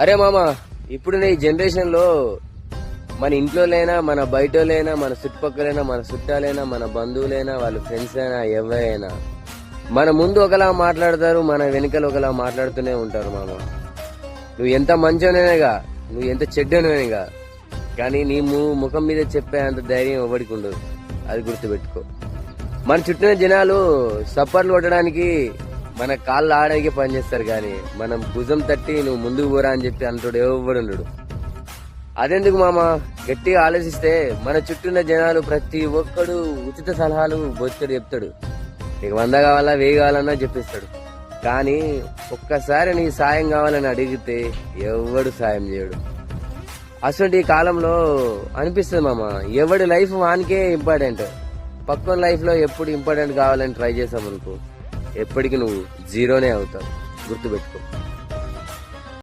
అరే మామ, ఇప్పుడు ఈ జనరేషన్ లో మన ఇంట్లోలైనా, మన బయటలైనా, మన చుట్టుపక్కలైనా, మన చుట్టాలైనా, మన బంధువులైనా, వాళ్ళ ఫ్రెండ్స్ అయినా, ఎవరైనా మన ముందు ఒకలా మాట్లాడతారు, మన వెనుకలు ఒకలా మాట్లాడుతూనే ఉంటారు మామ. నువ్వు ఎంత మంచోనేగా, నువ్వు ఎంత చెడ్డనేగా, కానీ నీ ముఖం మీద చెప్పే అంత ధైర్యం ఎవరికి ఉండదు. అది గుర్తుపెట్టుకో. మన చుట్టిన జనాలు సప్పర్లు కొట్టడానికి, మన కాళ్ళు ఆడడానికి పనిచేస్తారు, కానీ మనం భుజం తట్టి నువ్వు ముందుకు పోరా అని చెప్పి అంతడు ఎవడు ఉండడు. అదెందుకు మామ, గట్టిగా ఆలోచిస్తే మన చుట్టూన్న జనాలు ప్రతి ఒక్కడు ఉచిత సలహాలు బొచ్చడు చెప్తాడు. నీకు 100 కావాలా, 1000 కావాలన్నా చెప్పిస్తాడు. కానీ ఒక్కసారి నీ సాయం కావాలని అడిగితే ఎవడు సాయం చేయడు. అసలు ఈ కాలంలో అనిపిస్తుంది మామ, ఎవడి లైఫ్ వానికే ఇంపార్టెంట్. పక్కన లైఫ్ లో ఎప్పుడు ఇంపార్టెంట్ కావాలని ట్రై చేసావు అనుకో, ఎప్పటికి నువ్వు జీరోనే అవుతావు. గుర్తుపెట్టుకో.